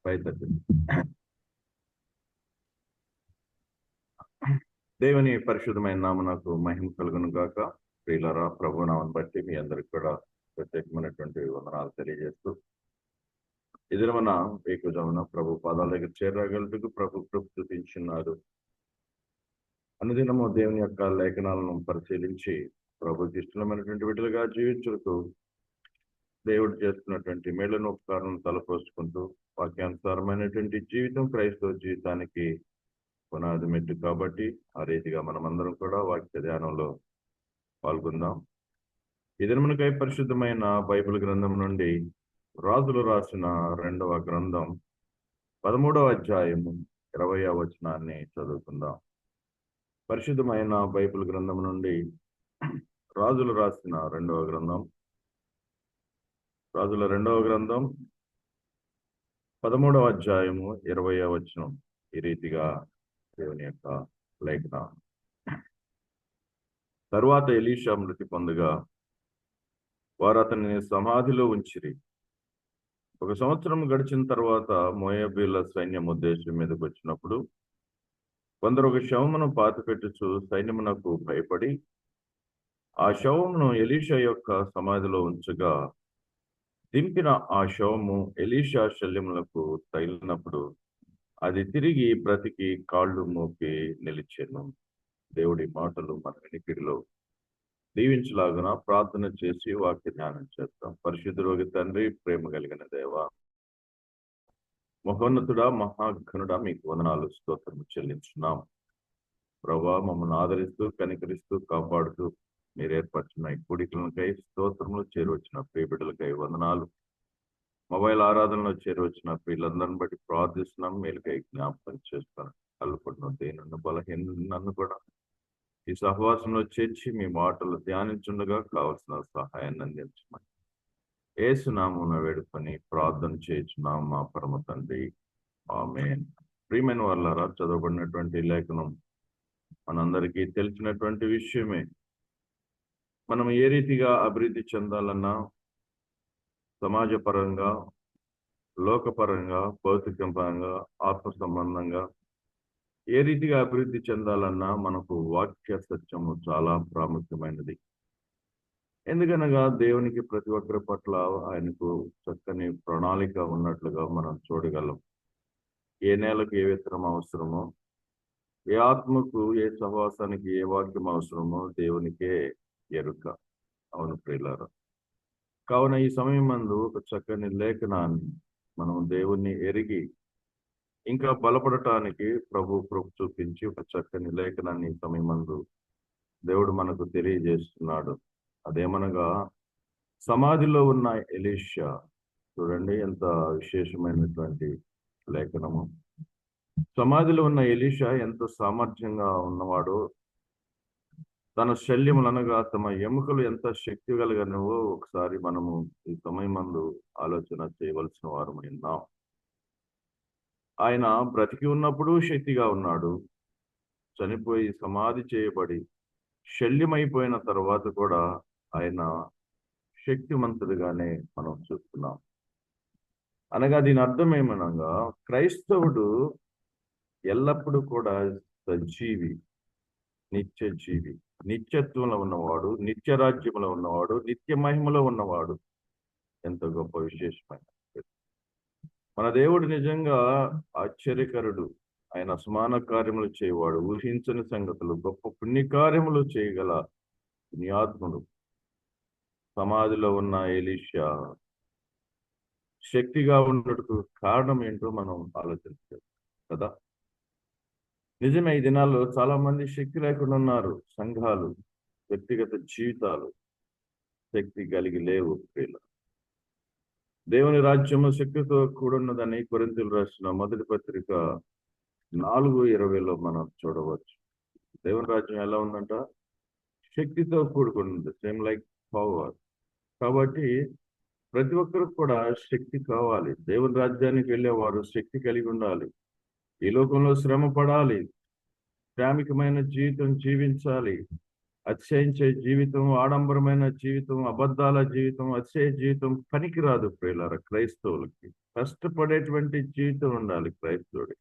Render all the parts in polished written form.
5:30. దేవుని పరిశుద్ధమైన నామమునకు మహిమ కలుగును గాక. ప్రియులారా, ప్రభు నామమును బట్టి మీ అందరికి కూడా ప్రత్యేకమైనటువంటి వందనాలు తెలియజేస్తూ, ఈ దినమున ఏకజమున ప్రభు పాదాల దగ్గర చేరగలుగుటకు ప్రభు కృప చూపించున్నారు. అనుదినము దేవుని యొక్క లేఖనాలను పరిశీలించి ప్రభుకి ఇష్టమైనటువంటి విడుదలగా జీవించుటకు దేవుడు చేస్తున్నటువంటి మేళ్లను ఉపకారం తలపోసుకుంటూ, వాక్యానుసారమైనటువంటి జీవితం క్రైస్తవ జీవితానికి పునాది మెట్టు కాబట్టి ఆ రీతిగా మనమందరం కూడా వాక్య ధ్యానంలో పాల్గొందాం. ఈ దినమునకై పరిశుద్ధమైన బైబిల్ గ్రంథం నుండి రాజులు రాసిన 2వ గ్రంథం 13వ అధ్యాయము 20వ వచనాన్ని చదువుకుందాం. పరిశుద్ధమైన బైబిల్ గ్రంథం నుండి రాజులు రాసిన 2వ గ్రంథం, రాజుల 2వ గ్రంథం 13వ అధ్యాయము 20వ వచనం ఈ రీతిగా దేవుని యొక్క లేఖన. తరువాత ఎలీషా మృతి పొందగా వారు అతన్ని సమాధిలో ఉంచిరి. 1 సంవత్సరం గడిచిన తర్వాత మోయాబీల సైన్యం దేశం మీదకి వచ్చినప్పుడు కొందరు ఒక శవమును పాతిపెట్టుచు సైన్యమునకు భయపడి ఆ శవమును ఎలీషా యొక్క సమాధిలో ఉంచగా, దింపిన ఆ శవము ఎలీషా శల్యములకు తగిలినప్పుడు అది తిరిగి బ్రతికి కాళ్ళు మోపి నిలిచెను. దేవుడి మాటలు మన వినికిడిలో దీవించలాగున ప్రార్థన చేసి వాక్య ధ్యానం చేస్తాం. పరిశుద్ధుడు తండ్రి, ప్రేమ కలిగిన దేవ, మహోన్నతుడా, మహాఘనుడా, మీకు వందనాలు స్తోత్రము చెల్లించున్నాం. ప్రభా, మమ్మల్ని ఆదరిస్తూ కనికరిస్తూ కాపాడుతూ మీరు ఏర్పరిచిన ఈ కూడికలకై స్తోత్రములు, చేరువచ్చిన ప్రియబిడ్డలకై వందనాలు. మొబైల్ ఆరాధనలో చేరువచ్చిన వీళ్ళందరిని బట్టి ప్రార్థిస్తున్నాం. మేలుకై జ్ఞాపకం చేస్తాను. కలుపుకున్న దేని బలహీన నన్ను కూడా ఈ సహవాసంలో చేర్చి మీ మాటలు ధ్యానించుండగా కావలసిన సహాయాన్ని అందించమని యేసునామమున వేడుకొని ప్రార్థన చేయించున్నాం మా పరమ తండ్రి, ఆమేన్. ప్రియమైన వాళ్ళారా, చదవబడినటువంటి లేఖనం మనందరికీ తెలిసినటువంటి విషయమే. మనం ఏ రీతిగా అభివృద్ధి చెందాలన్నా, సమాజపరంగా, లోకపరంగా, భౌతిక పరంగా, ఆత్మ సంబంధంగా ఏ రీతిగా అభివృద్ధి చెందాలన్నా మనకు వాక్య సత్యము చాలా ప్రాముఖ్యమైనది. ఎందుకనగా దేవునికి ప్రతి ఒక్కరి పట్ల ఆయనకు చక్కని ప్రణాళిక ఉన్నట్లుగా మనం చూడగలం. ఏ నేలకు ఏ విత్తనం అవసరమో, ఏ ఆత్మకు ఏ సహవాసానికి ఏ వాక్యం అవసరమో దేవునికే ఎరుక. అవును ప్రియులారా, కావున ఈ సమయం మందు ఒక చక్కని లేఖనాన్ని మనం దేవుణ్ణి ఎరిగి ఇంకా బలపడటానికి ప్రభు కృప చూపించి ఒక చక్కని లేఖనాన్ని ఈ సమయం మందు దేవుడు మనకు తెలియజేస్తున్నాడు. అదేమనగా సమాధిలో ఉన్న ఎలీషా. చూడండి ఎంత విశేషమైనటువంటి లేఖనము. సమాధిలో ఉన్న ఎలీషా ఎంత సామర్థ్యంగా ఉన్నవాడో, తన శల్యములనగా తమ ఎముకలు ఎంత శక్తి కలిగినవో ఒకసారి మనము ఈ సమయం మందు ఆలోచన చేయవలసిన వారమై ఉన్నాం. ఆయన బ్రతికి ఉన్నప్పుడు శక్తిగా ఉన్నాడు. చనిపోయి సమాధి చేయబడి శల్యమైపోయిన తర్వాత కూడా ఆయన శక్తిమంతుడిగానే మనం చూస్తున్నాం. అనగా దీని అర్థం ఏమనగా క్రైస్తవుడు ఎల్లప్పుడూ కూడా సజీవి, నిత్య జీవి, నిత్యత్వంలో ఉన్నవాడు, నిత్య రాజ్యంలో ఉన్నవాడు, నిత్య మహిమలో ఉన్నవాడు. ఎంత గొప్ప విశేషమైన మన దేవుడు నిజంగా ఆశ్చర్యకరుడు. ఆయన అసమాన కార్యములు చేయవాడు, ఊహించని సంగతులు, గొప్ప పుణ్యకార్యములు చేయగల పుణ్యాత్ముడు. సమాధిలో ఉన్న ఎలీషా శక్తిగా ఉన్నట్టుకు కారణం ఏంటో మనం ఆలోచించాలి కదా. నిజమే, ఈ దినాల్లో చాలా మంది శక్తి లేకుండా ఉన్నారు. సంఘాలు, వ్యక్తిగత జీవితాలు శక్తి కలిగి లేవు. ప్రియులు, దేవుని రాజ్యము శక్తితో కూడున్నదని కొరింథీయులకు రాసిన మొదటి పత్రిక 4:20లో మనం చూడవచ్చు. దేవుని రాజ్యం ఎలా ఉందంట? శక్తితో కూడుకున్నది. Same like power. కాబట్టి ప్రతి ఒక్కరికి కూడా శక్తి కావాలి. దేవుని రాజ్యానికి వెళ్ళేవారు శక్తి కలిగి ఉండాలి. ఈ లోకంలో శ్రమ పడాలి, శ్రామికమైన జీవితం జీవించాలి. అతిశయించే జీవితం, ఆడంబరమైన జీవితం, అబద్ధాల జీవితం, అతిశయ జీవితం పనికిరాదు ప్రియులారా. క్రైస్తవులకి కష్టపడేటువంటి జీవితం ఉండాలి క్రైస్తవుడి.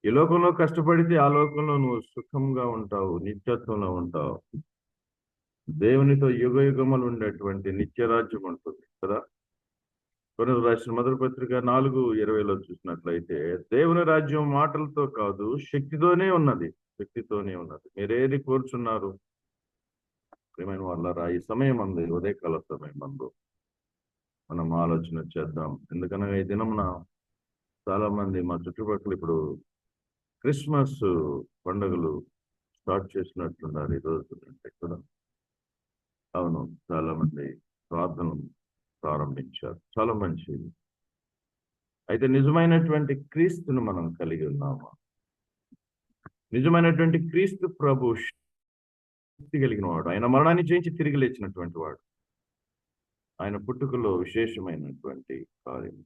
ఈ లోకంలో కష్టపడితే ఆ లోకంలో నువ్వు సుఖంగా ఉంటావు, నిత్యత్వంలో ఉంటావు. దేవునితో యుగ యుగములు ఉండేటువంటి నిత్యరాజ్యం ఉంటుంది కదా. కొరింథీయులకు రాసిన మొదటి పత్రిక 4:20లో చూసినట్లయితే, దేవుని రాజ్యం మాటలతో కాదు శక్తితోనే ఉన్నది. శక్తితోనే ఉన్నది. మీరేది కోరుచున్నారు ప్రియమైన వాళ్ళారా? ఈ సమయం అంది ఉదయకాల సమయం అందు మనం ఆలోచన చేద్దాం. ఎందుకనగా ఈ దినమున చాలా మంది మా చుట్టుపక్కల ఇప్పుడు క్రిస్మస్ పండుగలు స్టార్ట్ చేసినట్లున్నారు ఈ రోజు నుండి కూడా. అవును, చాలా మంది ప్రార్థనలు ప్రారంభించారు. చాలా మంచిది. అయితే నిజమైనటువంటి క్రీస్తును మనం కలిగి ఉన్నామా? నిజమైనటువంటి క్రీస్తు ప్రభు శక్తి కలిగిన వాడు. ఆయన మరణాన్ని జయించి తిరిగి లేచినటువంటి వాడు. ఆయన పుట్టుకలో విశేషమైనటువంటి కార్యం,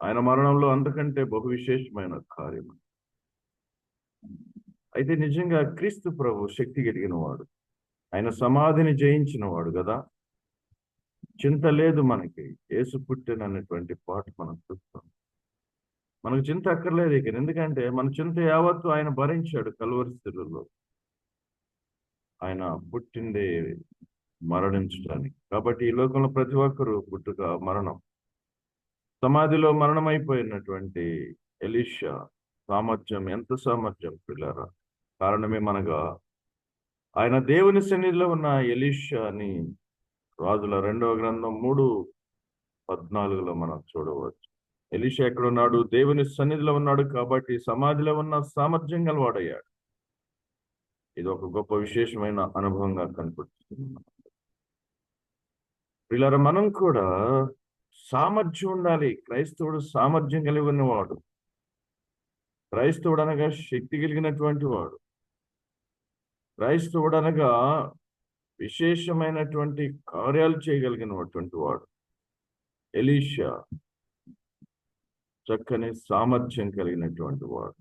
ఆయన మరణంలో అంతకంటే బహు విశేషమైన కార్యం. అయితే నిజంగా క్రీస్తు ప్రభు శక్తి కలిగిన వాడు. ఆయన సమాధిని జయించిన వాడు కదా. చింత లేదు మనకి. యేసు పుట్టినటువంటి పాట మనం చూస్తాం. మనకు చింత అక్కర్లేదు ఇక. ఎందుకంటే మన చింత యావత్తు ఆయన భరించాడు కలువరి శిలువలో. ఆయన పుట్టిందే మరణించడానికి. కాబట్టి ఈ లోకంలో ప్రతి ఒక్కరూ పుట్టుక మరణం. సమాధిలో మరణమైపోయినటువంటి ఎలీషా సామర్థ్యం, ఎంత సామర్థ్యం పిల్లరా! కారణమేమనగా ఆయన దేవుని సన్నిధిలో ఉన్న ఎలీషాని రాజుల 2వ గ్రంథం 3:14లో మనం చూడవచ్చు. ఎలీషా ఎక్కడున్నాడు? దేవుని సన్నిధిలో ఉన్నాడు కాబట్టి సమాధిలో ఉన్న సామర్థ్యం గలవాడయ్యాడు. ఇది ఒక గొప్ప విశేషమైన అనుభవంగా కనపడుతుంది. పిల్లరా, మనం కూడా సామర్థ్యం ఉండాలి. క్రైస్తవుడు సామర్థ్యం కలిగి ఉన్నవాడు. క్రైస్తవుడు అనగా శక్తి కలిగినటువంటి వాడు. క్రైస్తవుడు అనగా విశేషమైనటువంటి కార్యాలు చేయగలిగినటువంటి వాడు. ఎలీషా చక్కని సామర్థ్యం కలిగినటువంటి వాడు.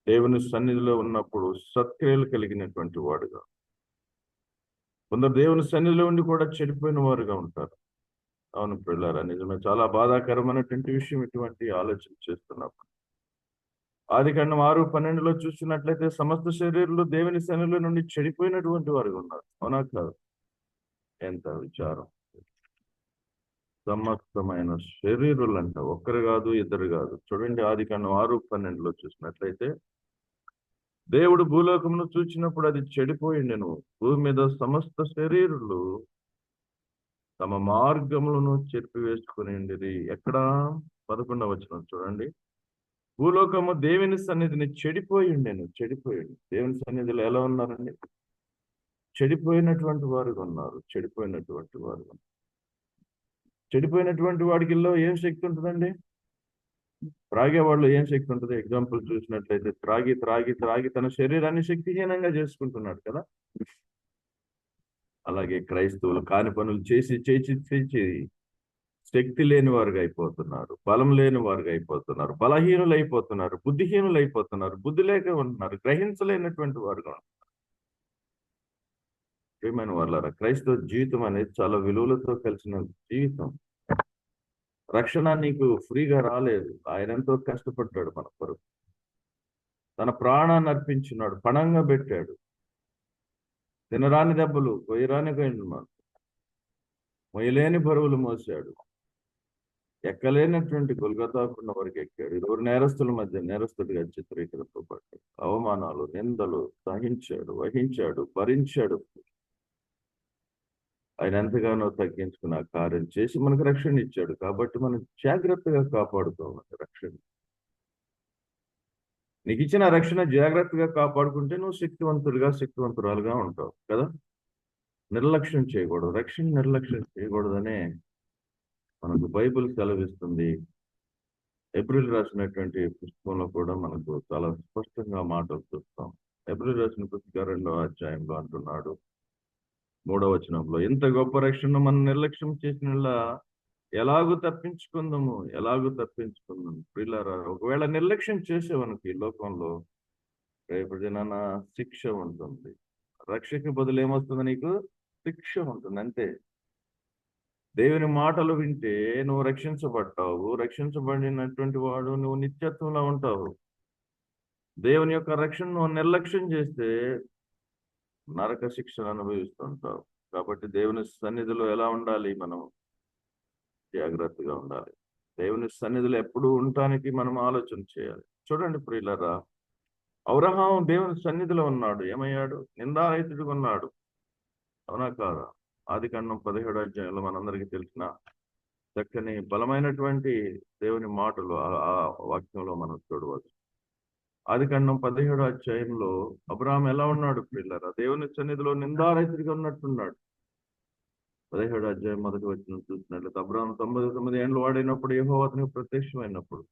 దేవుని సన్నిధిలో ఉన్నప్పుడు సత్క్రియలు కలిగినటువంటి వాడుగా. కొందరు దేవుని సన్నిధిలో ఉండి కూడా చెడిపోయిన వారుగా ఉంటారు. అవును పిల్లరా, నిజమే. చాలా బాధాకరమైనటువంటి విషయం ఇటువంటి ఆలోచన చేస్తున్నప్పుడు. ఆదికాండం 6:12లో చూసినట్లయితే సమస్త శరీరులు దేవుని సన్నిధిలో నుండి చెడిపోయినటువంటి వారుగా ఉన్నారు. అవునా కాదు? ఎంత విచారం. సమస్తమైన శరీరులంట, ఒక్కరు కాదు, ఇద్దరు కాదు. చూడండి, ఆదికాండం 6:12లో చూసినట్లయితే, దేవుడు భూలోకమును చూచినప్పుడు అది చెడిపోయిండెను. భూమి మీద సమస్త శరీరులు తమ మార్గములను చెరిపివేసుకునిండిరి. ఎక్కడ? 11వ వచనం చూడండి. భూలోకము దేవుని సన్నిధిని చెడిపోయిండెను. చెడిపోయింది. దేవుని సన్నిధిలో ఎలా ఉన్నారండి? చెడిపోయినటువంటి వారుగా ఉన్నారు. చెడిపోయినటువంటి వారుగా. చెడిపోయినటువంటి వాడికిలో ఏం శక్తి ఉంటుందండి? త్రాగే వాళ్ళు ఏం శక్తి ఉంటుంది? ఎగ్జాంపుల్ చూసినట్లయితే త్రాగి త్రాగి త్రాగి తన శరీరాన్ని శక్తిహీనంగా చేసుకుంటున్నాడు కదా. అలాగే క్రైస్తవులు కాని పనులు చేసి చేసి చేసి శక్తి లేని వారుగా అయిపోతున్నారు, బలం లేని వారుగా అయిపోతున్నారు, బలహీనులు అయిపోతున్నారు, బుద్ధిహీనులు అయిపోతున్నారు, బుద్ధి లేక ఉంటున్నారు, గ్రహించలేనటువంటి వారుగా ఉంటున్నారు. ప్రియమైన వాళ్ళారా, క్రైస్తవ జీవితం అనేది చాలా విలువలతో కలిసిన జీవితం. రక్షణ నీకు ఫ్రీగా రాలేదు. ఆయన ఎంతో కష్టపడ్డాడు మన కొరకు. తన ప్రాణాన్ని అర్పించున్నాడు, పణంగా పెట్టాడు. తినరాని దెబ్బలు, కొయ్యరాని మొయ్యలేని బరువులు మోసాడు. ఎక్కలేనటువంటి గొల్గొతాకున్న వరకు ఎక్కాడు. ఇరువురు నేరస్తుల మధ్య నేరస్తుడిగా చిత్రీకరింపబడ్డాడు. అవమానాలు, నిందలు సహించాడు, వహించాడు, భరించాడు. ఆయన ఎంతగానో తగ్గించుకున్న కార్యం చేసి మనకు రక్షణ ఇచ్చాడు. కాబట్టి మనం జాగ్రత్తగా కాపాడుకోవాలి రక్షణ. నీకు ఇచ్చిన రక్షణ జాగ్రత్తగా కాపాడుకుంటే నువ్వు శక్తివంతుడిగా, శక్తివంతురాలుగా ఉంటావు కదా. నిర్లక్ష్యం చేయకూడదు. రక్షణ నిర్లక్ష్యం చేయకూడదనే మనకు బైబిల్ సెలవిస్తుంది. ఏప్రిల్ రాసినటువంటి పుస్తకంలో కూడా మనకు చాలా స్పష్టంగా మాటలు చూస్తాం. ఏప్రిల్ రాసిన పుస్తకం 2వ అధ్యాయంలో అంటున్నాడు, 3వ వచనంలో, ఎంత గొప్ప రక్షణ మనం నిర్లక్ష్యం చేసిన ఎలాగూ తప్పించుకుందాము, ఎలాగూ తప్పించుకుందాము. ప్రియులారా, ఒకవేళ నిర్లక్ష్యం చేసేవనుకు ఈ లోకంలో రేపు దినాన శిక్ష ఉంటుంది. రక్షకు బదులు ఏమొస్తుంది? నీకు శిక్ష ఉంటుంది అంతే. దేవుని మాటలు వింటే నువ్వు రక్షించబడ్డావు. రక్షించబడినటువంటి వాడు నువ్వు నిత్యత్వంలో ఉంటావు. దేవుని యొక్క రక్షణ నువ్వు నిర్లక్ష్యం చేస్తే నరక శిక్షను అనుభవిస్తుంటావు. కాబట్టి దేవుని సన్నిధిలో ఎలా ఉండాలి? మనం జాగ్రత్తగా ఉండాలి. దేవుని సన్నిధిలో ఎప్పుడు ఉండటానికి మనం ఆలోచన చేయాలి. చూడండి ప్రియులారా, అబ్రహాము దేవుని సన్నిధిలో ఉన్నాడు. ఏమయ్యాడు? నిందారహితుడిగా ఉన్నాడు. అవునా కాదా? ఆదికాండం 17వ అధ్యాయంలో మనందరికీ తెలిసిన చక్కని బలమైనటువంటి దేవుని మాటలు ఆ వాక్యంలో మనం చూడవచ్చు. ఆదికాండం 17వ అధ్యాయంలో అబ్రహాం ఎలా ఉన్నాడు ప్రియులారా? దేవుని సన్నిధిలో నిందారహితుడిగా ఉన్నట్టున్నాడు. 17వ అధ్యాయం మొదటి వచనం చూసినట్లయితే, అబ్రహాం 99 ఏళ్ళు వాడైనప్పుడు యెహోవా అతనికి ప్రత్యక్షమైనప్పుడు,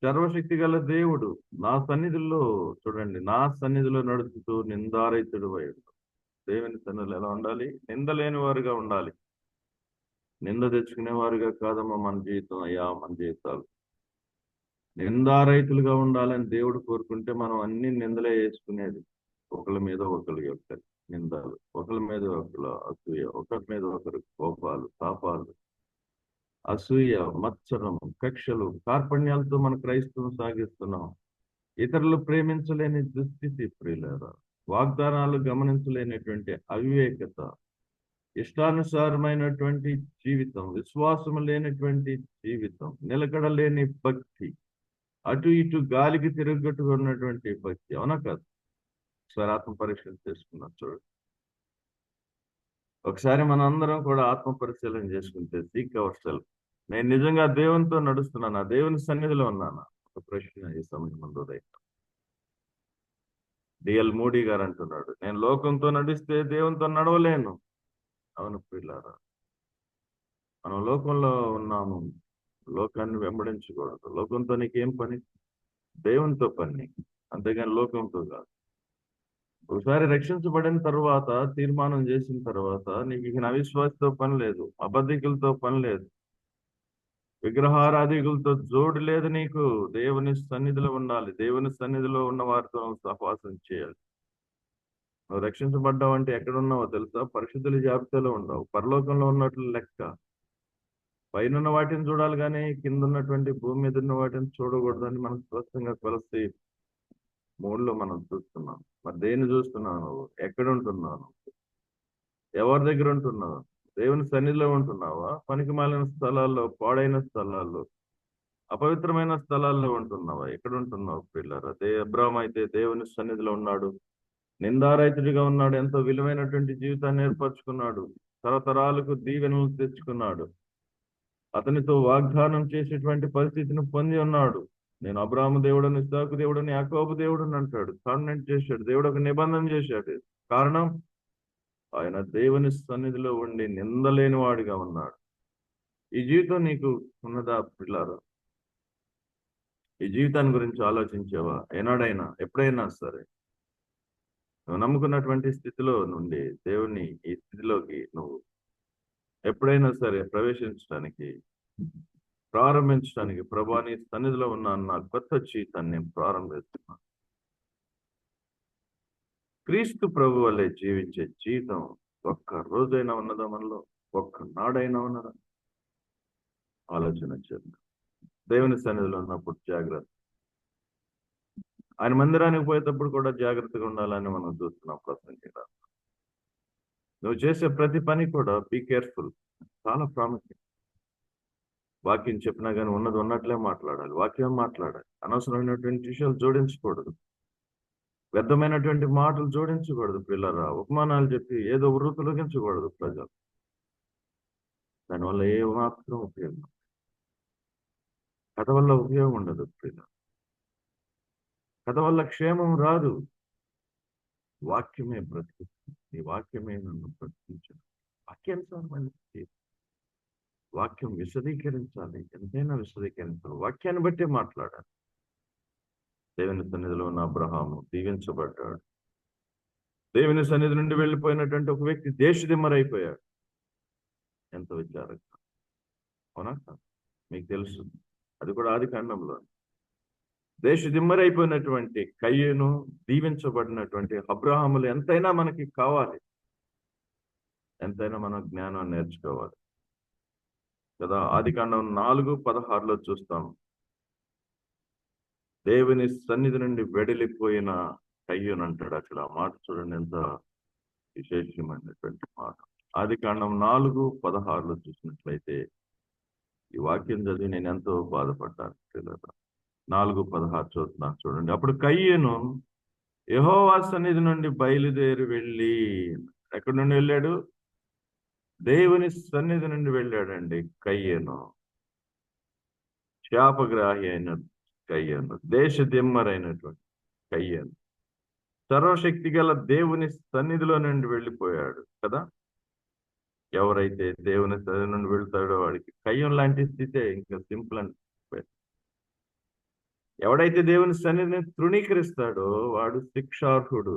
సర్వశక్తి గల దేవుడు నా సన్నిధిలో, చూడండి, నా సన్నిధిలో నడుచుతూ నిందారహితుడు అయ్యాడు. దేవుని సన్నిధిలో ఎలా ఉండాలి? నింద లేని వారుగా ఉండాలి. నింద తెచ్చుకునే వారుగా కాదమ్మా మన జీవితం. అయ్యా, మన జీవితాలు నిందారహితులుగా ఉండాలని దేవుడు కోరుకుంటే మనం అన్ని నిందలే వేసుకునేది. ఒకళ్ళ మీద ఒకరి యొక్క నిందలు, ఒకరి మీద ఒకరు అసూయ, ఒకరి మీద ఒకరు కోపాలు, తాపాలు, అసూయ, మత్సరం, కక్షలు, కార్పణ్యాలతో మన క్రైస్తవం సాగిస్తున్నాం. ఇతరులు ప్రేమించలేని దుస్థితి ప్రియులారా, వాగ్దానాలు గమనించలేనటువంటి అవివేకత, ఇష్టానుసారమైనటువంటి జీవితం, విశ్వాసం లేనటువంటి జీవితం, నిలకడలేని భక్తి, అటు ఇటు గాలికి తిరగట్టుగా ఉన్నటువంటి భక్తి. అవునా కాదు? ఒకసారి ఆత్మ పరీక్ష చేసుకున్నాం చూడండి. ఒకసారి మన అందరం కూడా ఆత్మ పరిశీలన చేసుకుంటే, సీక్ అవర్ సెల్ఫ్. నేను నిజంగా దేవునితో నడుస్తున్నానా? దేవుని సన్నిధిలో ఉన్నానా? ఒక ప్రశ్న ఈ సమయం ముందు ఉదయం. డిఎల్ మోడీ గారు అంటున్నాడు, నేను లోకంతో నడిస్తే దేవునితో నడవలేను. అవును పిల్లారా, మనం లోకంలో ఉన్నాము. లోకాన్ని వెంబడించకూడదు. లోకంతో నీకేం పని? దేవునితో పని, అంతేగాని లోకంతో కాదు. ఒకసారి రక్షించబడిన తర్వాత, తీర్మానం చేసిన తర్వాత, నీకు ఇక అవిశ్వాసతో పని లేదు, అబద్ధికులతో పని లేదు, విగ్రహారాధికులతో జోడు లేదు నీకు. దేవుని సన్నిధిలో ఉండాలి. దేవుని సన్నిధిలో ఉన్న వారితో సహవాసం చేయాలి. నువ్వు రక్షించబడ్డావు అంటే ఎక్కడ ఉన్నావో తెలుసా? పరిశుద్ధుల జాబితాలో ఉండవు, పరలోకంలో ఉన్నట్లు లెక్క. పైన వాటిని చూడాలి కానీ కింద ఉన్నటువంటి భూమి మీద ఉన్న వాటిని చూడకూడదని మనం స్పష్టంగా కొలసి 3లో మనం చూస్తున్నాం. మరి దేన్ని చూస్తున్నావు? నువ్వు ఎక్కడ ఉంటున్నావు? ఎవరి దగ్గర ఉంటున్నావు? దేవుని సన్నిధిలో ఉంటున్నావా? పనికి మాలిన స్థలాల్లో, పాడైన స్థలాల్లో, అపవిత్రమైన స్థలాల్లో ఉంటున్నావా? ఎక్కడ ఉంటున్నావు పిల్లరా? అబ్రాహాము అయితే దేవుని సన్నిధిలో ఉన్నాడు, నిందారహితుడిగా ఉన్నాడు, ఎంతో విలువైనటువంటి జీవితాన్ని ఏర్పరచుకున్నాడు, తరతరాలకు దీవెనలు తెచ్చుకున్నాడు, అతనితో వాగ్దానం చేసేటువంటి పరిస్థితిని పొంది ఉన్నాడు. నేను అబ్రాహాము దేవుడని, ఇస్సాకు దేవుడని, యాకోబు దేవుడని అంటాడు. కాన్వెంట్ చేశాడు. దేవుడు ఒక నిబంధన చేశాడు. కారణం, ఆయన దేవుని సన్నిధిలో ఉండి నిందలేని వాడిగా ఉన్నాడు. ఈ జీవితం నీకు ఉన్నదా పిల్లారా? ఈ జీవితాన్ని గురించి ఆలోచించావా? ఏనాడైనా, ఎప్పుడైనా సరే నువ్వు నమ్ముకున్నటువంటి స్థితిలో నుండి దేవుని ఈ స్థితిలోకి నువ్వు ఎప్పుడైనా సరే ప్రారంభించడానికి, ప్రభా నీ సన్నిధిలో ఉన్న నా కొత్త జీవితాన్ని నేను ప్రారంభిస్తున్నాను. క్రీస్తు ప్రభు వల్లే జీవించే జీవితం ఒక్క రోజైనా ఉన్నదా మనలో? ఒక్క నాడైనా ఉన్నదా? ఆలోచన చేద్దాం. దేవుని సన్నిధిలో ఉన్నప్పుడు జాగ్రత్త. ఆయన మందిరానికి పోయేటప్పుడు కూడా జాగ్రత్తగా ఉండాలని మనం చూస్తున్నాం. ప్రసంగిగా నువ్వు చేసే ప్రతి పని కూడా బీ కేర్ఫుల్, చాలా ప్రాముఖ్యం. వాక్యం చెప్పినా కానీ ఉన్నది ఉన్నట్లే మాట్లాడాలి. వాక్యం మాట్లాడాలి. అనవసరమైనటువంటి విషయాలు జోడించకూడదు. వ్యర్థమైనటువంటి మాటలు జోడించకూడదు. పిల్లరా, ఉపమానాలు చెప్పి ఏదో వృత్తి తొలగించకూడదు ప్రజలు. దానివల్ల ఏ మాత్రం ఉపయోగం, కథ వల్ల ఉపయోగం ఉండదు. పిల్లలు, కథ వల్ల క్షేమం రాదు. వాక్యమే బ్రతికిస్తుంది. ఈ వాక్యమే నన్ను బ్రతికించదు. వాక్యానుసారమైన వాక్యం విశదీకరించాలి. ఎంతైనా విశదీకరించాలి. వాక్యాన్ని బట్టే మాట్లాడాలి. దేవుని సన్నిధిలో ఉన్న అబ్రహాము దీవించబడ్డాడు. దేవుని సన్నిధి నుండి వెళ్ళిపోయినటువంటి ఒక వ్యక్తి దేశదిమ్మరైపోయాడు. ఎంత విచారంగా, అవునా? మీకు తెలుసు, అది కూడా ఆదికాండంలో. దేశదిమ్మరైపోయినటువంటి కయ్యను, దీవించబడినటువంటి అబ్రహాములు ఎంతైనా మనకి కావాలి. ఎంతైనా మనం జ్ఞానాన్ని నేర్చుకోవాలి. కదా. ఆదికాండం 4:16 చూస్తాం. దేవుని సన్నిధి నుండి వెడలిపోయిన కయ్యూను అంటాడు అక్కడ. ఆ మాట చూడండి, ఎంత విశేషమైనటువంటి మాట. ఆదికాండం 4:16 చూసినట్లయితే ఈ వాక్యం చదివి నేను ఎంతో బాధపడ్డాను పిల్లలు. 4:16 చూస్తున్నాను చూడండి. అప్పుడు కయ్యూను యెహోవా సన్నిధి నుండి బయలుదేరి వెళ్ళి, ఎక్కడి నుండి వెళ్ళాడు? దేవుని సన్నిధి నుండి వెళ్ళాడండి కయ్యూను. శాపగ్రాహి అయిన కయ్యూను, దేశ దిమ్మరైనటువంటి కయ్యూను సర్వశక్తి గల దేవుని సన్నిధిలో నుండి వెళ్ళిపోయాడు కదా. ఎవరైతే దేవుని సన్నిధి నుండి వెళ్తాడో వాడికి కయ్యూను లాంటి స్థితే, ఇంకా సింపుల్ అండ్ ఎవడైతే దేవుని సన్నిధిని తృణీకరిస్తాడో వాడు శిక్షార్హుడు.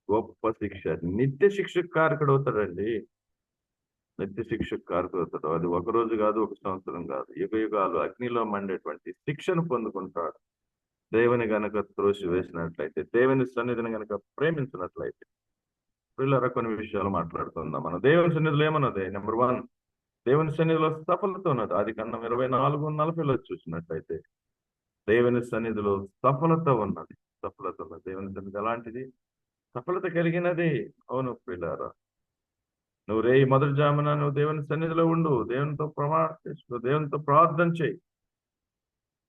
గొప్ప శిక్ష, నిత్య శిక్షకు కారకుడు అవుతాడండి. నిత్య శిక్షకు కారకుడు అవుతాడు. అది ఒక రోజు కాదు, ఒక సంవత్సరం కాదు, యుగ యుగాలు అగ్నిలో మండేటువంటి శిక్షను పొందుకుంటాడు. దేవుని గనక త్రోసి వేసినట్లయితే, దేవుని సన్నిధిని గనక ప్రేమించినట్లయితే. పిల్లల కొన్ని విషయాలు మాట్లాడుకుందాం. మనం దేవుని సన్నిధిలో ఏమన్నది? నెంబర్ 1, దేవుని సన్నిధిలో సఫలత ఉన్నది. ఆదికాండం 24:40 చూసినట్లయితే దేవుని సన్నిధిలో సఫలత ఉన్నది. సఫలత ఉన్నది. దేవుని సన్నిధి ఎలాంటిది? సఫలత కలిగినది. అవును ప్రియులారా, నువ్వు మొదటి జామున నువ్వు దేవుని సన్నిధిలో ఉండు, దేవునితో ప్రమాణం చేసుకో, దేవునితో ప్రార్థన చేయి.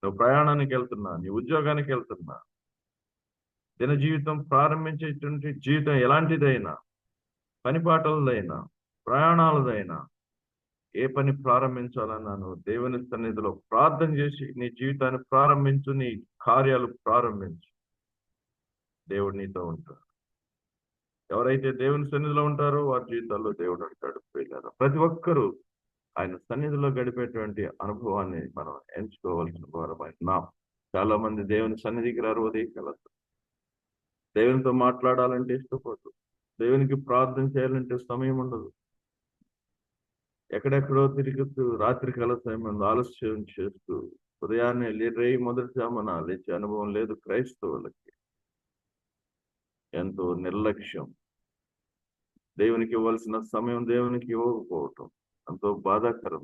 నువ్వు ప్రయాణానికి వెళ్తున్నా, నీ ఉద్యోగానికి వెళ్తున్నా, దిన జీవితం ప్రారంభించేటువంటి జీవితం ఎలాంటిదైనా, పని పాటలదైనా, ప్రయాణాలదైనా, ఏ పని ప్రారంభించాలన్నా నువ్వు దేవుని సన్నిధిలో ప్రార్థన చేసి నీ జీవితాన్ని ప్రారంభించు, నీ కార్యాలు ప్రారంభించు. దేవుడు నీతో ఉంటాడు. ఎవరైతే దేవుని సన్నిధిలో ఉంటారో వారి జీవితాల్లో దేవుడు అంటాడు. ప్రియులారా, ప్రతి ఒక్కరూ ఆయన సన్నిధిలో గడిపేటువంటి అనుభవాన్ని మనం ఎంచుకోవాల్సిన వారమైనా. చాలా మంది దేవుని సన్నిధికి రారు, ఉదయకాలతో దేవునితో మాట్లాడాలంటే ఇష్టపడరు, దేవునికి ప్రార్థన చేయాలంటే సమయం ఉండదు. ఎక్కడెక్కడో తిరుగుతూ రాత్రి కాల సమయం ఆలస్యం చేస్తూ ఉదయాన్నే మొదటి జామున లేచే అనుభవం లేదు క్రైస్తవులకి. ఎంతో నిర్లక్ష్యం, దేవునికి ఇవ్వాల్సిన సమయం దేవునికి ఇవ్వకపోవటం ఎంతో బాధాకరం.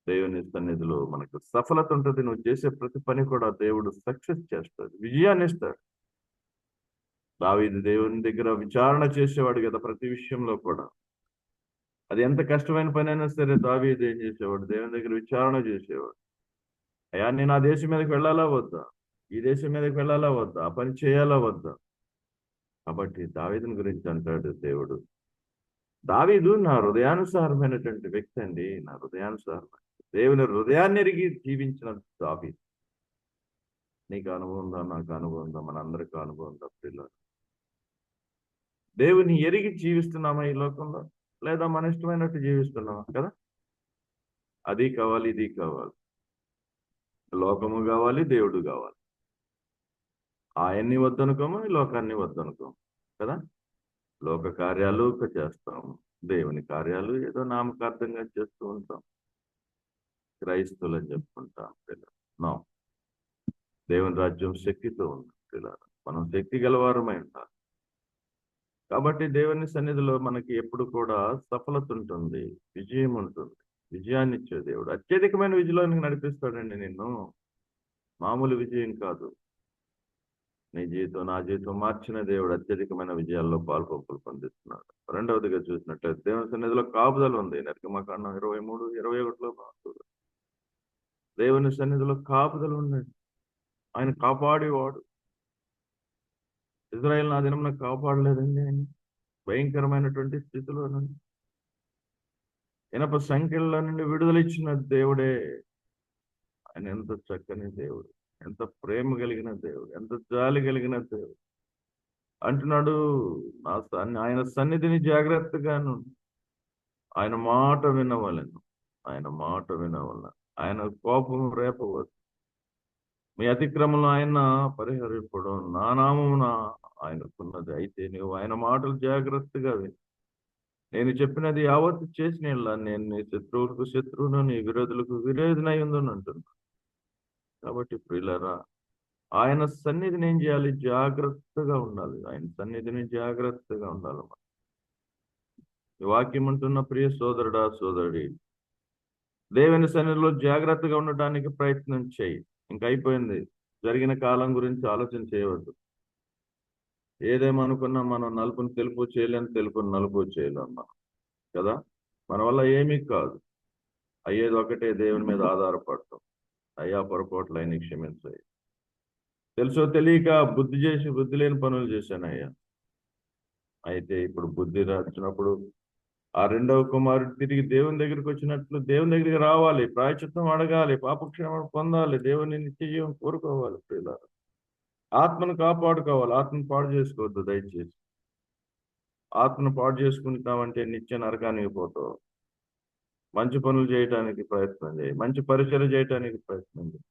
దేవుని సన్నిధిలో మనకు సఫలత ఉంటుంది. నువ్వు చేసే ప్రతి పని కూడా దేవుడు సక్సెస్ చేస్తాడు, విజయాన్ని ఇస్తాడు. దావీదు దేవుని దగ్గర విచారణ చేసేవాడు కదా ప్రతి విషయంలో కూడా. అది ఎంత కష్టమైన పని అయినా సరే దావీదు ఏం చేసేవాడు? దేవుని దగ్గర విచారణ చేసేవాడు. అయ్యా, నేను ఆ దేశం మీదకి వెళ్ళాలా వద్దా? ఈ దేశం మీదకి వెళ్ళాలా వద్దా? ఆ పని చేయాలా వద్దా? కాబట్టి దావీదుని గురించి అంటాడు దేవుడు, దావీదు నా హృదయానుసారమైనటువంటి వ్యక్తి అండి, నా హృదయానుసారమైన దేవుని హృదయాన్ని ఎరిగి జీవించిన దావీదు. నీకు అనుభవం ఉందా? నాకు అనుభవం ఉందా? మనందరికీ అనుభవం ఉందా పిల్లలు? దేవుని ఎరిగి జీవిస్తున్నామా ఈ లోకంలో? లేదా మన ఇష్టమైనట్టు జీవిస్తున్నామా? కదా. అది కావాలి, ఇది కావాలి, లోకము కావాలి, దేవుడు కావాలి. ఆయన్ని వద్దనుకోము, ఈ లోకాన్ని వద్దనుకోము కదా. లోక కార్యాలు చేస్తాము, దేవుని కార్యాలు ఏదో నామకార్థంగా చేస్తూ ఉంటాం. క్రైస్తవులు అని చెప్పుకుంటాం పిల్లలు. నో, దేవుని రాజ్యం శక్తితో ఉంది పిల్లలు. మనం శక్తి గలవారమై ఉంటాం. కాబట్టి దేవుని సన్నిధిలో మనకి ఎప్పుడు కూడా సఫలత ఉంటుంది, విజయం ఉంటుంది. విజయాన్ని ఇచ్చే దేవుడు అత్యధికమైన విజయంలోనికి నడిపిస్తాడండి నిన్ను. మామూలు విజయం కాదు. నీ జీవితం, నా జీవితం మార్చిన దేవుడు అత్యధికమైన విజయాల్లో పాల్పొప్పులు పొందిస్తున్నాడు. రెండవదిగా చూసినట్లయితే దేవుని సన్నిధిలో కాపుదల ఉంది. నిర్గమకాండం 23:21 దేవుని సన్నిధిలో కాపుదల ఉన్నది. ఆయన కాపాడేవాడు. ఇజ్రాయెల్ నా దినం కాపాడలేదండి ఆయన. భయంకరమైనటువంటి స్థితిలో నుండి, ఇనప సంఖ్యల నుండి విడుదల ఇచ్చిన దేవుడే. ఆయన ఎంత చక్కని దేవుడు, ఎంత ప్రేమ కలిగిన దేవుడు, ఎంత జాలి కలిగిన దేవుడు. అంటున్నాడు, ఆయన సన్నిధిని జాగ్రత్తగాను, ఆయన మాట వినవలెను, ఆయన మాట వినవలెను, ఆయన కోపం రేపవద్దు. మీ అతిక్రమంలో ఆయన పరిహరింపడం నా నామమున ఆయనకున్నది. అయితే నువ్వు ఆయన మాటలు జాగ్రత్తగా విను. నేను చెప్పినది యావత్తు చేసిన నేను నీ శత్రువులకు శత్రువును, నీ విరోధులకు విరోధినై ఉందని అంటున్నా. కాబట్టి ప్రియులారా, ఆయన సన్నిధిని ఏం చేయాలి? జాగ్రత్తగా ఉండాలి. ఆయన సన్నిధిని జాగ్రత్తగా ఉండాలి. ఈ వాక్యం అంటున్న ప్రియ సోదరుడా, సోదరుడి, దేవుని సన్నిధిలో జాగ్రత్తగా ఉండటానికి ప్రయత్నం చేయి. ఇంక అయిపోయింది. జరిగిన కాలం గురించి ఆలోచన చేయవద్దు. ఏదేమనుకున్నా మనం నలుపుని తెలుపు చేయలేం, తెలుపుని నలుపు చేయలేం మనం, కదా. మన వల్ల ఏమీ కాదు. అయ్యేది ఒకటే, దేవుని మీద ఆధారపడతాం. అయ్యా పొరపాట్లు అయినా క్షమించాయి. తెలుసో తెలియక బుద్ధి లేని పనులు చేశానయ్యా. అయితే ఇప్పుడు బుద్ధి వచ్చినప్పుడు ఆ రెండవ కుమారుడు తిరిగి దేవుని దగ్గరికి వచ్చినట్లు దేవుని దగ్గరికి రావాలి, ప్రాయశ్చిత్తం అడగాలి, పాపక్షేమం పొందాలి, దేవుని నిత్య జీవం కోరుకోవాలి. ప్రియులారా, ఆత్మను కాపాడుకోవాలి. ఆత్మను పాడు చేసుకోవద్దు దయచేసి. ఆత్మను పాడు చేసుకుంటామంటే నిత్య నరకానికి పోతావు. మంచి పనులు చేయటానికి ప్రయత్నం చేయి, మంచి పరిచయం చేయటానికి ప్రయత్నం చేయి.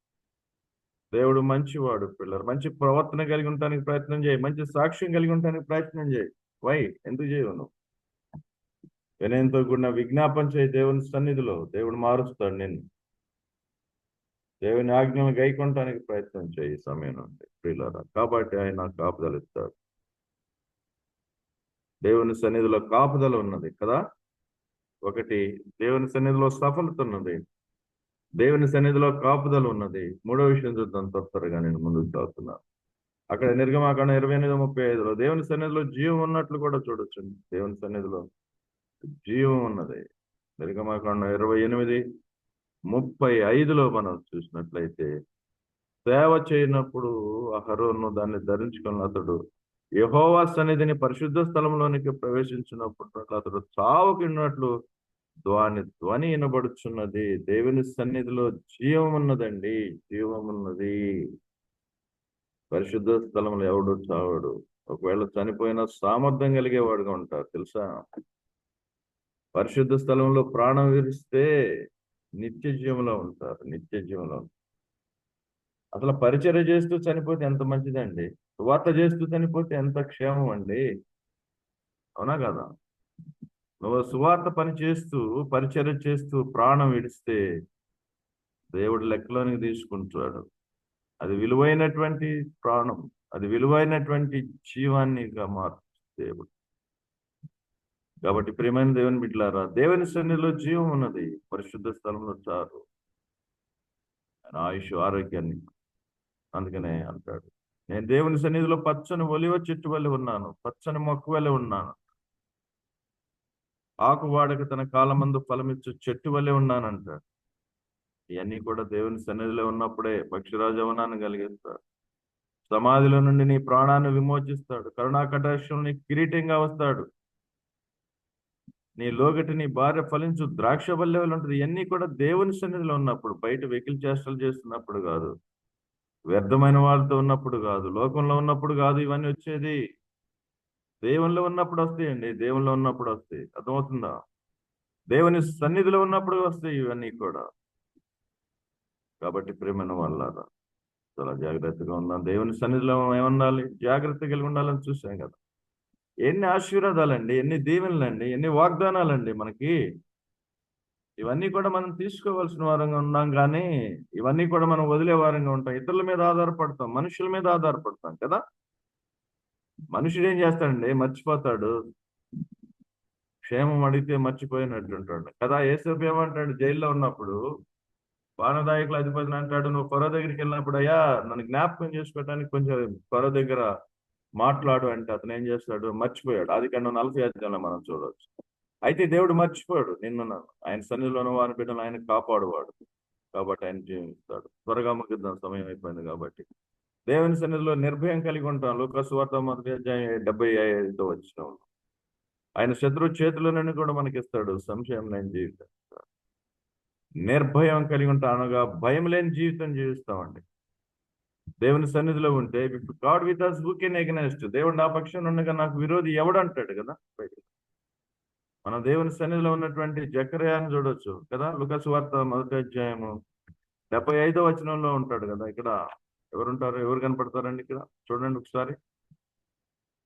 దేవుడు మంచివాడు పిల్లలు. మంచి ప్రవర్తన కలిగి ఉండటానికి ప్రయత్నం చేయి, మంచి సాక్ష్యం కలిగి ఉండటానికి ప్రయత్నం చేయి. వై ఎందుకు చేయవు నువ్వు? వినయంతో కూడిన విజ్ఞాపన చేయి దేవుని సన్నిధిలో. దేవుడు మారుస్తాడు నిన్ను. దేవుని ఆజ్ఞను గైకొనటానికి ప్రయత్నం చేయి ఈ సమయం నుండి ప్రియులారా. కాబట్టి ఆయన కాపుదల ఇస్తాడు. దేవుని సన్నిధిలో కాపుదల ఉన్నది కదా. ఒకటి, దేవుని సన్నిధిలో సఫలత ఉన్నది, దేవుని సన్నిధిలో కాపుదల ఉన్నది. మూడో విషయం చూద్దాం త్వరగా, నేను ముందుకు సాగుతున్నాను. అక్కడ నిర్గమాకాండం 28:35 దేవుని సన్నిధిలో జీవం ఉన్నట్లు కూడా చూడొచ్చు. దేవుని సన్నిధిలో జీవం ఉన్నది. నిర్గమాకాండం 28:35 మనం చూసినట్లయితే, సేవ చేయనప్పుడు అహరోను దాన్ని ధరించుకున్న అతడు యెహోవా సన్నిధిని పరిశుద్ధ స్థలంలోనికి ప్రవేశించినప్పుడు అతడు చావుకున్నట్లు ధ్వని వినబడుచున్నది. దేవుని సన్నిధిలో జీవం ఉన్నదండి, జీవం ఉన్నది. పరిశుద్ధ స్థలంలో ఎవడు చావడు. ఒకవేళ చనిపోయినా సామర్థ్యం కలిగేవాడుగా ఉంటారు తెలుసా. పరిశుద్ధ స్థలంలో ప్రాణం విరిస్తే నిత్య జీవంలో ఉంటారు, నిత్య జీవంలో. అసలు పరిచర్య చేస్తూ చనిపోతే ఎంత మంచిదండి. సువార్త చేస్తూ చనిపోతే ఎంత క్షేమం అండి, అవునా కదా. నువ్వు సువార్త పని చేస్తూ పరిచర్య చేస్తూ ప్రాణం విడిస్తే దేవుడు లెక్కలోనికి తీసుకుంటాడు. అది విలువైనటువంటి ప్రాణం, అది విలువైనటువంటి జీవాన్నిగా మారుస్తుంది దేవుడు. కాబట్టి ప్రియమైన దేవుని బిడ్డలారా, దేవుని సన్నిధిలో జీవం ఉన్నది, పరిశుద్ధ స్థలంలో చాలు ఆయన ఆయుష్ ఆరోగ్యాన్ని. అందుకనే అంటాడు, నేను దేవుని సన్నిధిలో పచ్చని ఒలివ చెట్టు వల్ల ఉన్నాను, పచ్చని మొక్క వల్ల ఉన్నాను, ఆకు వాడక తన కాలమందు ఫలమిచ్చు చెట్టు వల్లే ఉన్నానంటాడు. ఇవన్నీ కూడా దేవుని సన్నిధిలో ఉన్నప్పుడే పక్షిరాజవనాన్ని కలిగిస్తాడు. సమాధిలో నుండి నీ ప్రాణాన్ని విమోచిస్తాడు. కరుణా కటాక్షం నీ కిరీటంగా వస్తాడు. నీ లోగటి నీ భార్య ఫలించు ద్రాక్ష వల్లే ఉంటుంది. ఇవన్నీ కూడా దేవుని సన్నిధిలో ఉన్నప్పుడు, బయట వెకిలి చేష్టలు చేస్తున్నప్పుడు కాదు, వ్యర్థమైన వాళ్ళతో ఉన్నప్పుడు కాదు, లోకంలో ఉన్నప్పుడు కాదు. ఇవన్నీ వచ్చేది దేవునిలో ఉన్నప్పుడు వస్తాయండి, దేవునిలో ఉన్నప్పుడు వస్తాయి. అర్థమవుతుందా? దేవుని సన్నిధిలో ఉన్నప్పుడు వస్తాయి ఇవన్నీ కూడా. కాబట్టి ప్రేమైన వాళ్ళారా, చాలా జాగ్రత్తగా ఉందాం. దేవుని సన్నిధిలో ఏముండాలి? జాగ్రత్త కలిగి ఉండాలని చూసాం కదా. ఎన్ని ఆశీర్వాదాలండి, ఎన్ని దీవెనలండి, ఎన్ని వాగ్దానాలండి మనకి. ఇవన్నీ కూడా మనం తీసుకోవాల్సిన వారంగా ఉన్నాం, కానీ ఇవన్నీ కూడా మనం వదిలే వారంగా ఉంటాం. ఇతరుల మీద ఆధారపడతాం, మనుషుల మీద ఆధారపడతాం కదా. మనుషుడు ఏం చేస్తాడండి? మర్చిపోతాడు. క్షేమం అడిగితే మర్చిపోయినట్టుంటాడు కదా. యేసేపు ఏమంటాడు జైల్లో ఉన్నప్పుడు? పానదాయకుల అధిపతిని అంటాడు, నువ్వు ఫరో దగ్గరికి వెళ్ళినప్పుడు, అయ్యా నన్ను జ్ఞాపకం చేసుకోవడానికి కొంచెం ఫరో దగ్గర మాట్లాడు అంటే అతను ఏం చేస్తాడు? మర్చిపోయాడు. ఆదికాండం 40 మనం చూడవచ్చు. అయితే దేవుడు మర్చిపోయాడు నిన్ను నన్ను. ఆయన సన్నిధిలోని వారి బిడ్డలు ఆయన కాపాడువాడు, కాబట్టి ఆయన జీవిస్తాడు. త్వరగా ముగిద్దాం, సమయం అయిపోయింది కాబట్టి. దేవుని సన్నిధిలో నిర్భయం కలిగి ఉంటాం. లూకాసు వార్త 1:75 ఆయన శత్రు చేతుల నుండి కూడా మనకిస్తాడు సంశయం లేని జీవితం. నిర్భయం కలిగి ఉంటాం అనగా భయం లేని జీవితం జీవిస్తామండి. దేవుని సన్నిధిలో ఉంటే, God with us who can against, దేవుడు నా పక్షం ఉండగా నాకు విరోధి ఎవడు అంటాడు కదా. మనం దేవుని సన్నిధిలో ఉన్నటువంటి జకర్యాను చూడొచ్చు కదా. లూకాసు వార్త 1:75 ఉంటాడు కదా. ఇక్కడ ఎవరుంటారు? ఎవరు కనపడతారండి ఇక్కడ? చూడండి ఒకసారి,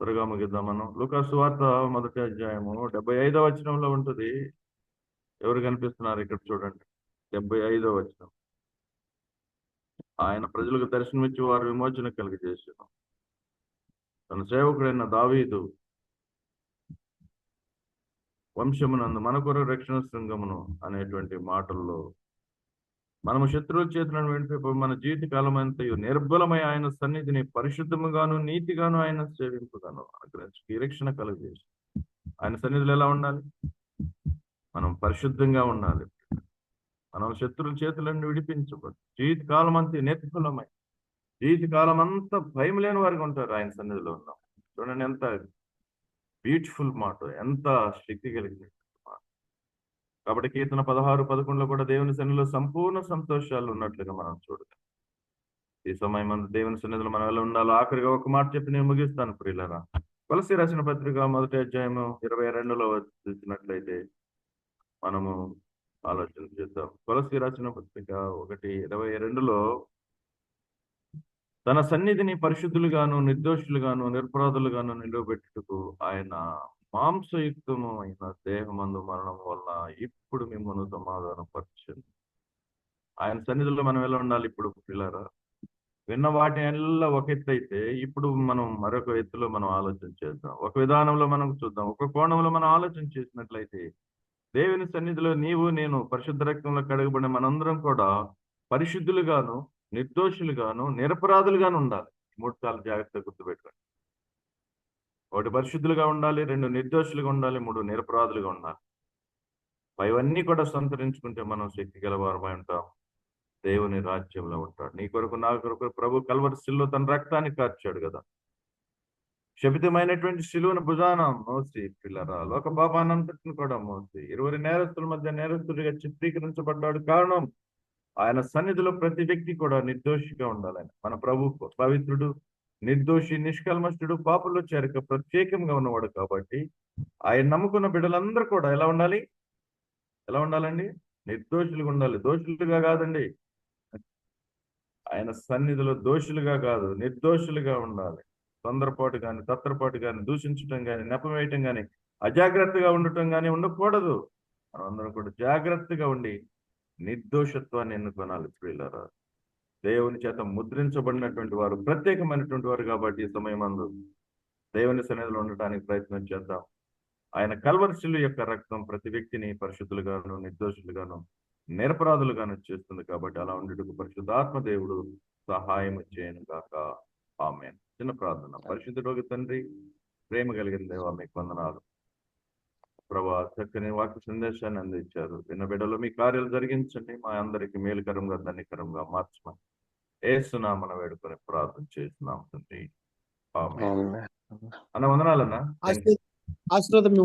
త్వరగా ముగిద్దాం మనం. లూకాసు వార్త 1:75 ఉంటుంది. ఎవరు కనిపిస్తున్నారు ఇక్కడ? చూడండి, 75. ఆయన ప్రజలకు దర్శనమిచ్చి వారు విమోచన కలిగజేసాను. తన సేవకుడైన దావీదు వంశమునందు మన కొరకు రక్షణ శృంగమును అనేటువంటి మాటల్లో మనము శత్రువుల చేతులను వెంటనే మన జీవిత కాలం అంతయు నిర్బలమై ఆయన సన్నిధిని పరిశుద్ధముగాను నీతిగాను ఆయన సేవింపుగాను అనుగ్రహించి నిరీక్షణ కలుగజేసి ఆయన సన్నిధిలో ఎలా ఉండాలి? మనం పరిశుద్ధంగా ఉండాలి. మనం శత్రువుల చేతులను విడిపించబడు జీవిత కాలం అంతా నిర్బలమై జీవిత కాలం అంతా భయం లేని వారికి ఉంటారు ఆయన సన్నిధిలో ఉన్నాం. చూడండి ఎంత బ్యూటిఫుల్ మాట, ఎంత శక్తి కలిగింది మాట. కాబట్టి కీర్తన 16:11 కూడా దేవుని సన్నిధిలో సంపూర్ణ సంతోషాలు ఉన్నట్లుగా మనం చూడగలం. ఈ సమయం అందు దేవుని సన్నిధిలో మనం ఎలా ఉండాలో ఆఖరిగా ఒక మాట చెప్పి నేను ముగిస్తాను ప్రియులారా. కొలస్సీ రాసిన పత్రిక 1వ అధ్యాయము 22లో చూసినట్లయితే మనము ఆలోచన చేద్దాం. కొలస్సీ రాసిన పత్రిక 1:22లో తన సన్నిధిని పరిశుద్ధులుగాను నిర్దోషులుగాను నిరపరాధులుగాను నిలువబెట్టుటకు ఆయన మాంసయుక్తము అయిన దేహమందు మరణం వల్ల ఇప్పుడు మిమ్మల్ని సమాధానపరచండి. ఆయన సన్నిధిలో మనం ఎలా ఉండాలి? ఇప్పుడు పిల్లరా, విన్న వాటి ఎల్లా ఒక ఎత్తు అయితే ఇప్పుడు మనం మరొక ఎత్తులో మనం ఆలోచన చేద్దాం. ఒక విధానంలో మనం చూద్దాం. ఒక కోణంలో మనం ఆలోచన చేసినట్లయితే దేవుని సన్నిధిలో నీవు నేను పరిశుద్ధ రక్తంలో కడగబడిన మనందరం కూడా పరిశుద్ధులుగాను నిర్దోషులుగాను నిరపరాధులుగాను ఉండాలి. 3 సార్లు జాగ్రత్తగా గుర్తుపెట్టుకోండి. 1 పరిశుద్ధులుగా ఉండాలి, 2 నిర్దోషులుగా ఉండాలి, 3 నిరపరాధులుగా ఉండాలి. పైవన్నీ కూడా సంతరించుకుంటే మనం శక్తి గలవారమై ఉంటాం. దేవుని రాజ్యంలో ఉంటాడు. నీ కొరకు నా కొరకు ప్రభు కల్వరి శిలువలో తన రక్తాన్ని కార్చాడు కదా. శపితమైనటువంటి శిలువను భుజాన మోసి పిల్లరా లోక పాపానంతటిని కూడా మోసి 20 నేరస్తుల మధ్య నేరస్తుడిగా చిత్రీకరించబడ్డాడు. కారణం ఆయన సన్నిధిలో ప్రతి వ్యక్తి కూడా నిర్దోషిగా ఉండాలని. మన ప్రభు పవిత్రుడు, నిర్దోషి, నిష్కల్మషుడు, పాపంలో చేరక ప్రత్యేకంగా ఉన్నవాడు కాబట్టి ఆయన నమ్ముకున్న బిడ్డలందరూ కూడా ఎలా ఉండాలి? ఎలా ఉండాలండి? నిర్దోషులుగా ఉండాలి. దోషులుగా కాదండి. ఆయన సన్నిధిలో దోషులుగా కాదు, నిర్దోషులుగా ఉండాలి. తొందరపాటు కానీ తత్తరపాటు కానీ దూషించడం కానీ నెపం వేయటం కానీ అజాగ్రత్తగా ఉండటం కానీ ఉండకూడదు. మనం అందరం కూడా జాగ్రత్తగా ఉండి నిర్దోషత్వాన్ని ఎన్నుకోనాలి. ప్రియులారా, దేవుని చేత ముద్రించబడినటువంటి వారు ప్రత్యేకమైనటువంటి వారు కాబట్టి ఈ సమయం అందు దేవుని సన్నిధిలో ఉండటానికి ప్రయత్నం చేద్దాం. ఆయన కల్వరి శిలువ యొక్క రక్తం ప్రతి వ్యక్తిని పరిశుద్ధులుగాను నిర్దోషులుగాను నిరపరాధులుగాను చేస్తుంది కాబట్టి అలా ఉండేటకు పరిశుద్ధాత్మ దేవుడు సహాయం చేయను గాక. ఆమేన్. చిన్న ప్రార్థన. పరిశుద్ధుడు తండ్రి, ప్రేమ కలిగిన దేవా, మీకు వందనాలు ప్రభా. చక్కని వాక్య సందేశాన్ని అందించారు. విన్న బిడ్డలో మీ కార్యాలు జరిగించండి. మా అందరికి మేలుకరంగా ధన్యకరంగా మార్చమని ఏసునామన వేడుకొని ప్రార్థన చేస్తున్నాం తండ్రి. ఆమేన్. అన్న వందనాలన్నా. ఆశీర్వాదం ఇవ్వండి.